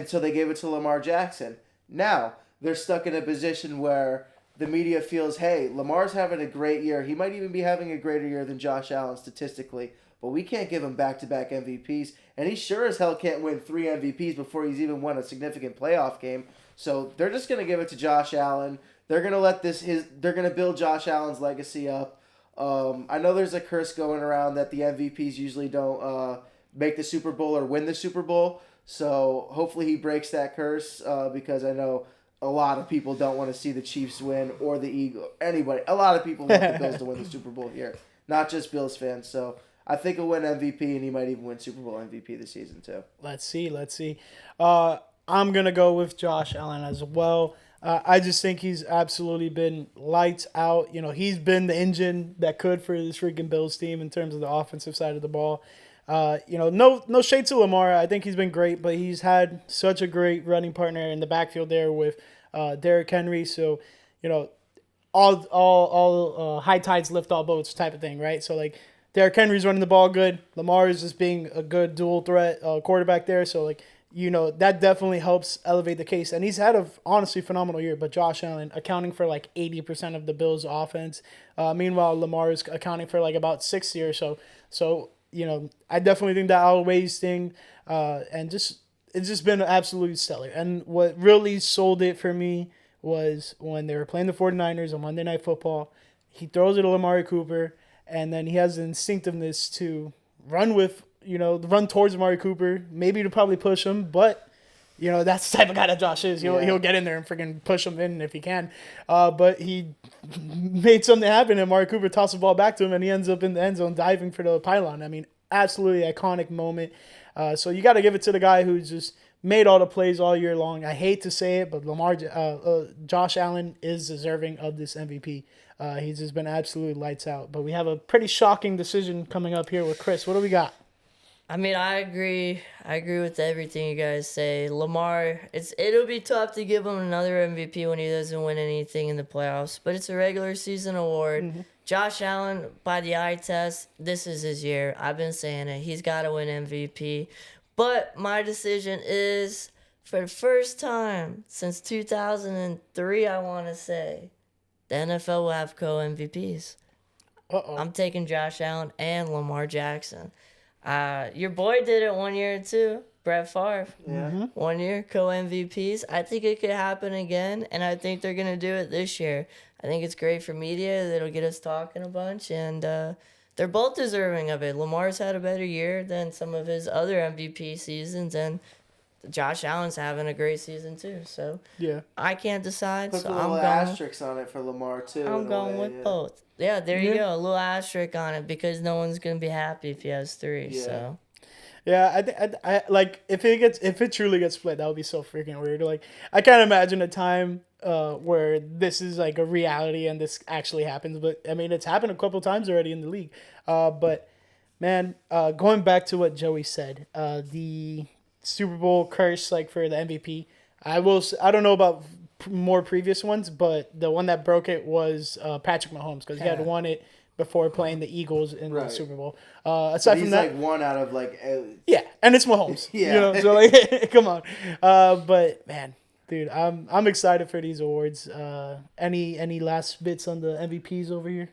so they gave it to Lamar Jackson. Now, they're stuck in a position where the media feels, hey, Lamar's having a great year. He might even be having a greater year than Josh Allen statistically, but we can't give him back-to-back MVPs, and he sure as hell can't win 3 MVPs before he's even won a significant playoff game. So they're just going to give it to Josh Allen. They're going to they're going to build Josh Allen's legacy up. I know there's a curse going around that the MVPs usually don't make the Super Bowl or win the Super Bowl. So hopefully he breaks that curse because I know a lot of people don't want to see the Chiefs win or the Eagles. Anybody. A lot of people want the Bills to win the Super Bowl here. Not just Bills fans. So I think he'll win MVP, and he might even win Super Bowl MVP this season too. Let's see. I'm going to go with Josh Allen as well. I just think he's absolutely been lights out. You know, he's been the engine that could for this freaking Bills team in terms of the offensive side of the ball. You know, no shade to Lamar. I think he's been great, but he's had such a great running partner in the backfield there with Derrick Henry. So, you know, all high tides lift all boats type of thing, right? So, like, Derrick Henry's running the ball good. Lamar is just being a good dual threat quarterback there. So, like, you know, that definitely helps elevate the case. And he's had a honestly phenomenal year. But Josh Allen accounting for like 80% of the Bills' offense. Meanwhile, Lamar is accounting for like about 60 or so. So, you know, I definitely think that outweighs thing. And it's just been absolutely stellar. And what really sold it for me was when they were playing the 49ers on Monday Night Football. He throws it to Amari Cooper, and then he has the instinctiveness to run towards Amari Cooper, maybe to probably push him, but, You know, that's the type of guy that Josh is. Yeah. He'll get in there and freaking push him in if he can. But he made something happen, and Amari Cooper tossed the ball back to him, and he ends up in the end zone diving for the pylon. I mean, absolutely iconic moment. So you got to give it to the guy who's just made all the plays all year long. I hate to say it, but Josh Allen is deserving of this MVP. He's just been absolutely lights out. But we have a pretty shocking decision coming up here with Chris. What do we got? I mean, I agree. I agree with everything you guys say. Lamar, it'll be tough to give him another MVP when he doesn't win anything in the playoffs, but it's a regular season award. Mm-hmm. Josh Allen, by the eye test, this is his year. I've been saying it. He's got to win MVP. But my decision is, for the first time since 2003, I want to say, the NFL will have co-MVPs. Uh-oh. I'm taking Josh Allen and Lamar Jackson. Your boy did it 1 year too, Brett Favre. Yeah. 1 year, co-MVPs. I think it could happen again, and I think they're going to do it this year. I think it's great for media. It'll get us talking a bunch, and they're both deserving of it. Lamar's had a better year than some of his other MVP seasons, and Josh Allen's having a great season too. So yeah, I can't decide. Put so the I'm little going. asterisk on it for Lamar too. I'm going with both. Yeah, there you go. A little asterisk on it because no one's gonna be happy if he has three. Yeah. So. Yeah, I like if it truly gets split, that would be so freaking weird. Like I can't imagine a time where this is like a reality and this actually happens. But I mean, it's happened a couple times already in the league. But man, going back to what Joey said, the Super Bowl curse like for the MVP. I don't know about more previous ones, but the one that broke it was Patrick Mahomes because he had won it before playing the Eagles in the Super Bowl. Aside from that, he's like one out of like yeah, and it's Mahomes. Yeah, you know, so like come on. But man, dude, I'm excited for these awards. Any last bits on the MVPs over here?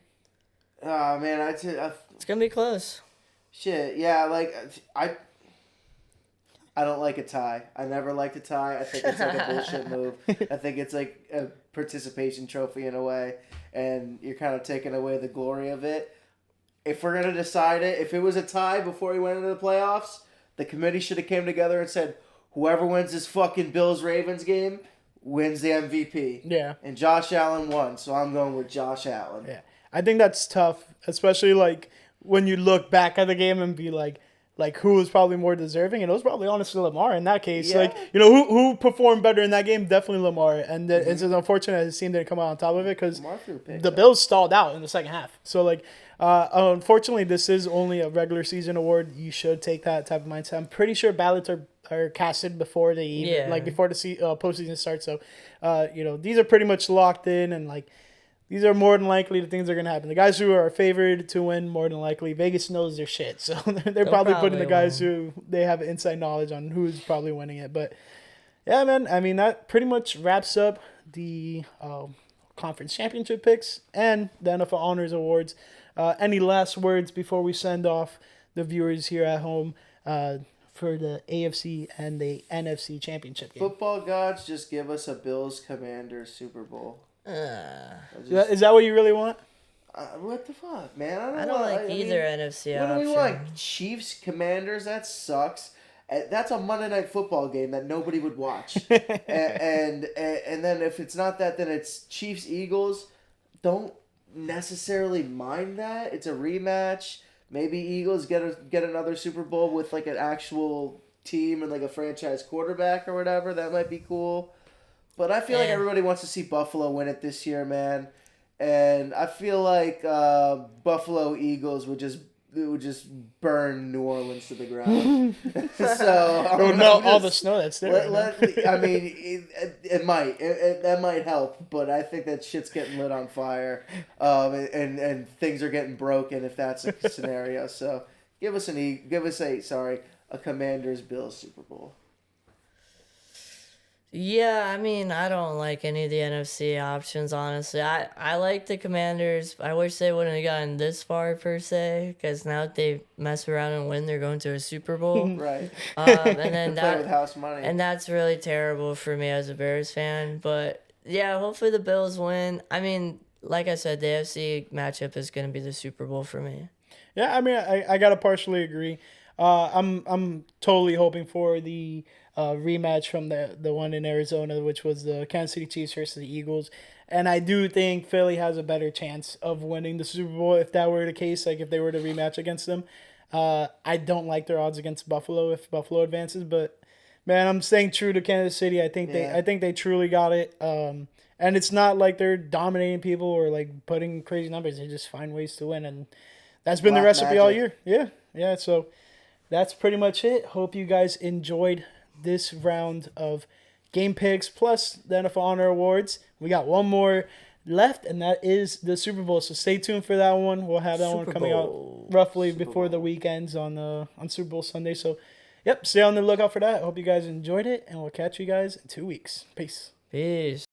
Oh man, it's gonna be close. Shit, yeah, like I don't like a tie. I never liked a tie. I think it's like a bullshit move. I think it's like a participation trophy in a way, and you're kind of taking away the glory of it. If we're gonna decide it, if it was a tie before we went into the playoffs, the committee should have came together and said, whoever wins this fucking Bills-Ravens game wins the MVP. Yeah. And Josh Allen won, so I'm going with Josh Allen. Yeah. I think that's tough, especially like when you look back at the game and be like who was probably more deserving, and it was probably honestly Lamar in that case. Yeah. Like, you know, who performed better in that game? Definitely Lamar. And it's just unfortunate his team didn't come out on top of it because the Bills stalled out in the second half. So, like, unfortunately, this is only a regular season award. You should take that type of mindset. I'm pretty sure ballots are casted before they even, before the postseason starts. So, you know, these are pretty much locked in, and, like, these are more than likely the things that are going to happen. The guys who are favored to win, more than likely, Vegas knows their shit. So they're probably putting the guys who they have inside knowledge on who's probably winning it. But, yeah, man, I mean, that pretty much wraps up the conference championship picks and the NFL Honors Awards. Any last words before we send off the viewers here at home for the AFC and the NFC championship game? Football gods, just give us a Bills-Commanders Super Bowl. Is that what you really want? What the fuck, man? I don't like either NFC option. What do we want? Chiefs, Commanders? That sucks. That's a Monday Night Football game that nobody would watch. and then if it's not that, then it's Chiefs, Eagles. Don't necessarily mind that. It's a rematch. Maybe Eagles get another Super Bowl with like an actual team and like a franchise quarterback or whatever. That might be cool. But I feel like everybody wants to see Buffalo win it this year, man. And I feel like Buffalo Eagles would just burn New Orleans to the ground. So all the snow that's there. I mean, it might. That might help, but I think that shit's getting lit on fire, and things are getting broken if that's a scenario. So give us a Commanders Bills Super Bowl. Yeah, I mean, I don't like any of the NFC options, honestly. I like the Commanders. I wish they wouldn't have gotten this far, per se, because now if they mess around and win, they're going to a Super Bowl. Right. And then play with house money. And that's really terrible for me as a Bears fan. But, yeah, hopefully the Bills win. I mean, like I said, the AFC matchup is going to be the Super Bowl for me. Yeah, I mean, I got to partially agree. I'm totally hoping for the rematch from the one in Arizona, which was the Kansas City Chiefs versus the Eagles. And I do think Philly has a better chance of winning the Super Bowl if that were the case, like if they were to rematch against them. I don't like their odds against Buffalo if Buffalo advances, but man, I'm staying true to Kansas City. I think they truly got it. And it's not like they're dominating people or like putting crazy numbers. They just find ways to win, and that's been the Black recipe all magic. year. Yeah. So that's pretty much it. Hope you guys enjoyed this round of game picks plus the NFL Honor Awards. We got one more left, and that is the Super Bowl. So stay tuned for that one. We'll have that one Super coming Bowl. out roughly Super before the Bowl. weekends on Super Bowl Sunday. So, yep, stay on the lookout for that. Hope you guys enjoyed it, and we'll catch you guys in 2 weeks. Peace. Peace.